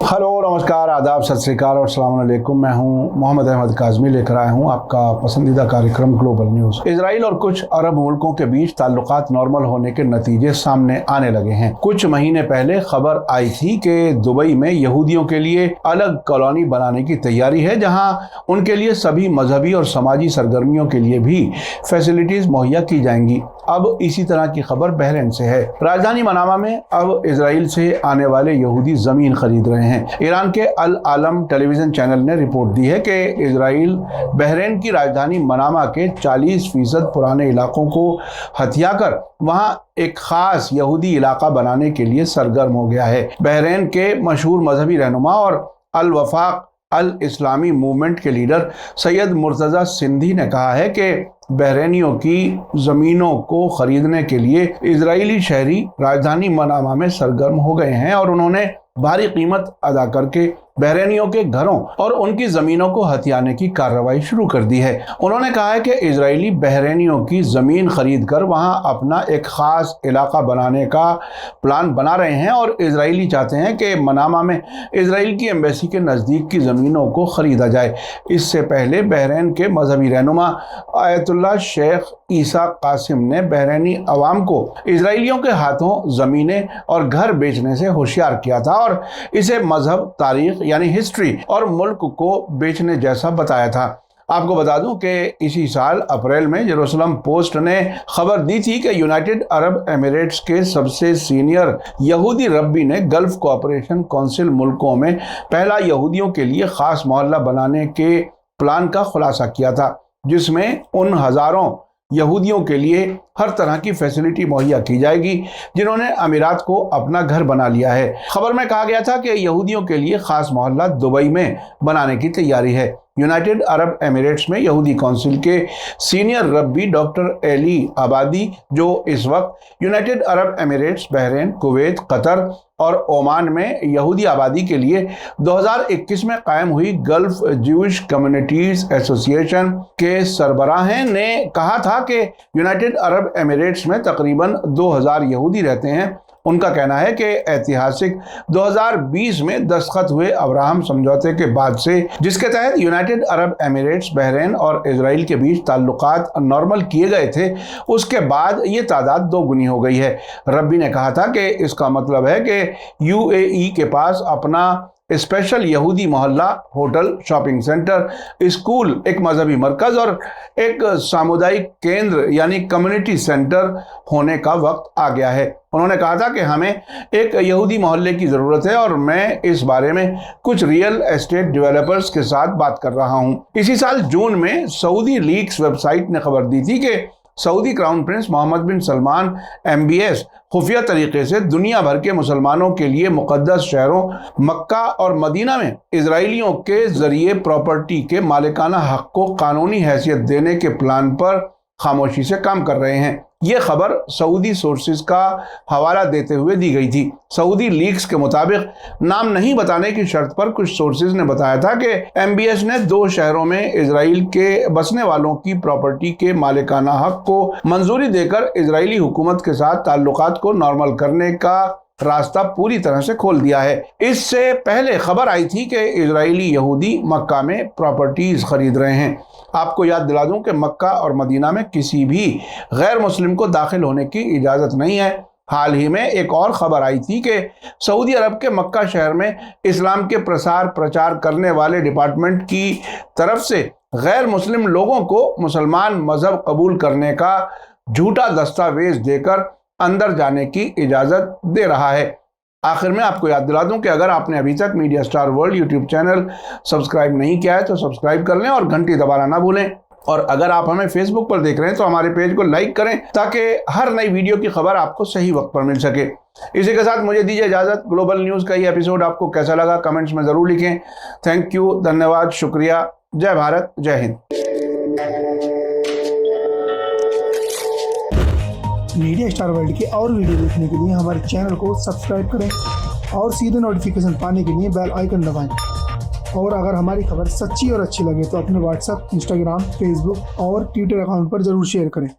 Hello, नमस्कार, आदाब, सत श्री अकाल और अस्सलाम वालेकुम। मैं हूं मोहम्मद अहमद काज़मी, लेकर आया हूं आपका पसंदीदा कार्यक्रम ग्लोबल न्यूज़। इजराइल और कुछ अरब मुल्कों के बीच ताल्लुकात नॉर्मल होने के नतीजे सामने आने लगे हैं। कुछ महीने पहले खबर आई थी कि दुबई में यहूदियों के लिए अलग कॉलोनी बनाने की तैयारी है, जहां उनके लिए सभी मजहबी और समाजी सरगर्मियों के लिए भी फैसिलिटीज मुहैया की जाएंगी। अब इसी तरह की खबर बहरीन से है। राजधानी मनामा में अब इजराइल से आने वाले यहूदी जमीन खरीद रहे हैं। ईरान के अल आलम टेलीविजन चैनल ने रिपोर्ट दी है कि इजराइल बहरीन की राजधानी मनामा के 40% पुराने इलाकों को हथिया कर वहां एक खास यहूदी इलाका बनाने के लिए सरगर्म हो गया है। बहरीन के मशहूर मजहबी रहनुमा और अल वफाक अल इस्लामी मूवमेंट के लीडर सैयद मुर्तज़ा सिंधी ने कहा है कि बहरीनियों की ज़मीनों को खरीदने के लिए इजरायली शहरी राजधानी मनामा में सरगर्म हो गए हैं और उन्होंने भारी कीमत अदा करके बहरीनियों के घरों और उनकी ज़मीनों को हथियाने की कार्रवाई शुरू कर दी है। उन्होंने कहा है कि इजरायली बहरीनियों की ज़मीन खरीद कर वहां अपना एक ख़ास इलाका बनाने का प्लान बना रहे हैं और इजरायली चाहते हैं कि मनामा में इजराइल की एम्बेसी के नज़दीक की ज़मीनों को ख़रीदा जाए। इससे पहले बहरीन के मजहबी रहनुमा आयतुल्लाह शेख ईसा कासिम ने बहरीनी अवाम को इजराइलियों के हाथों ज़मीनें और घर बेचने से होशियार किया था और इसे मजहब, तारीख यानी हिस्ट्री और मुल्क को बेचने जैसा बताया था। आपको बता दूं कि इसी साल अप्रैल में जेरूसलम पोस्ट ने खबर दी थी कि यूनाइटेड अरब एमिरेट्स के सबसे सीनियर यहूदी रब्बी ने गल्फ कोऑपरेशन काउंसिल मुल्कों में पहला यहूदियों के लिए खास मोहल्ला बनाने के प्लान का खुलासा किया था, जिसमें उन हज़ारों यहूदियों के लिए हर तरह की फैसिलिटी मुहैया की जाएगी जिन्होंने अमीरात को अपना घर बना लिया है। खबर में कहा गया था कि यहूदियों के लिए खास मोहल्ला दुबई में बनाने की तैयारी है। यूनाइटेड अरब एमिरेट्स में यहूदी काउंसिल के सीनियर रब्बी डॉक्टर एली आबादी, जो इस वक्त United Arab Emirates, Bahrain, Kuwait, Qatar और ओमान में यहूदी आबादी के लिए 2021 में कायम हुई गल्फ ज्यूइश कम्युनिटीज एसोसिएशन के सरबराह हैं, ने कहा था कि यूनाइटेड अरब एमिरेट्स में तकरीबन 2000 यहूदी रहते हैं। उनका कहना है कि ऐतिहासिक 2020 में दस्तखत हुए अब्राहम समझौते के बाद से, जिसके तहत यूनाइटेड अरब एमिरेट्स, बहरीन और इजराइल के बीच ताल्लुकात नॉर्मल किए गए थे, उसके बाद ये तादाद दोगुनी हो गई है। रब्बी ने कहा था कि इसका मतलब है कि यूएई के पास अपना स्पेशल यहूदी मोहल्ला, होटल, शॉपिंग सेंटर, स्कूल, एक मजहबी मरकज और एक सामुदायिक केंद्र यानी कम्युनिटी सेंटर होने का वक्त आ गया है। उन्होंने कहा था कि हमें एक यहूदी मोहल्ले की ज़रूरत है और मैं इस बारे में कुछ रियल एस्टेट डेवलपर्स के साथ बात कर रहा हूं। इसी साल जून में सऊदी लीक्स वेबसाइट ने खबर दी थी कि सऊदी क्राउन प्रिंस मोहम्मद बिन सलमान MBS खुफिया तरीके से दुनिया भर के मुसलमानों के लिए मुक़द्दस शहरों मक्का और मदीना में इजराइलियों के जरिए प्रॉपर्टी के मालिकाना हक को कानूनी हैसियत देने के प्लान पर खामोशी से काम कर रहे हैं। ये खबर सऊदी सोर्सेज का हवाला देते हुए दी गई थी। सऊदी लीक्स के मुताबिक नाम नहीं बताने की शर्त पर कुछ सोर्सेज ने बताया था कि MBS ने 2 शहरों में इजराइल के बसने वालों की प्रॉपर्टी के मालिकाना हक को मंजूरी देकर इजरायली हुकूमत के साथ ताल्लुकात को नॉर्मल करने का रास्ता पूरी तरह से खोल दिया है। इससे पहले खबर आई थी कि इजरायली यहूदी मक्का में प्रॉपर्टीज खरीद रहे हैं। आपको याद दिला दूं कि मक्का और मदीना में किसी भी गैर मुस्लिम को दाखिल होने की इजाज़त नहीं है। हाल ही में एक और खबर आई थी कि सऊदी अरब के मक्का शहर में इस्लाम के प्रचार करने वाले डिपार्टमेंट की तरफ से गैर मुस्लिम लोगों को मुसलमान मजहब कबूल करने का झूठा दस्तावेज देकर अंदर जाने की इजाज़त दे रहा है। आखिर में आपको याद दिला दूं कि अगर आपने अभी तक media star world YouTube channel subscribe नहीं किया है तो सब्सक्राइब कर लें और घंटी दबाना ना भूलें। और अगर आप हमें फेसबुक पर देख रहे हैं तो हमारे पेज को लाइक करें ताकि हर नई वीडियो की खबर आपको सही वक्त पर मिल सके। इसी के साथ मुझे दीजिए इजाज़त। ग्लोबल न्यूज़ का ये एपिसोड आपको कैसा लगा कमेंट्स में ज़रूर लिखें। थैंक यू, धन्यवाद, शुक्रिया। जय भारत, जय हिंद। मीडिया स्टार वर्ल्ड के और वीडियो देखने के लिए हमारे चैनल को सब्सक्राइब करें और सीधे नोटिफिकेशन पाने के लिए बेल आइकन दबाएं। और अगर हमारी खबर सच्ची और अच्छी लगे तो अपने व्हाट्सएप, इंस्टाग्राम, फेसबुक और ट्विटर अकाउंट पर ज़रूर शेयर करें।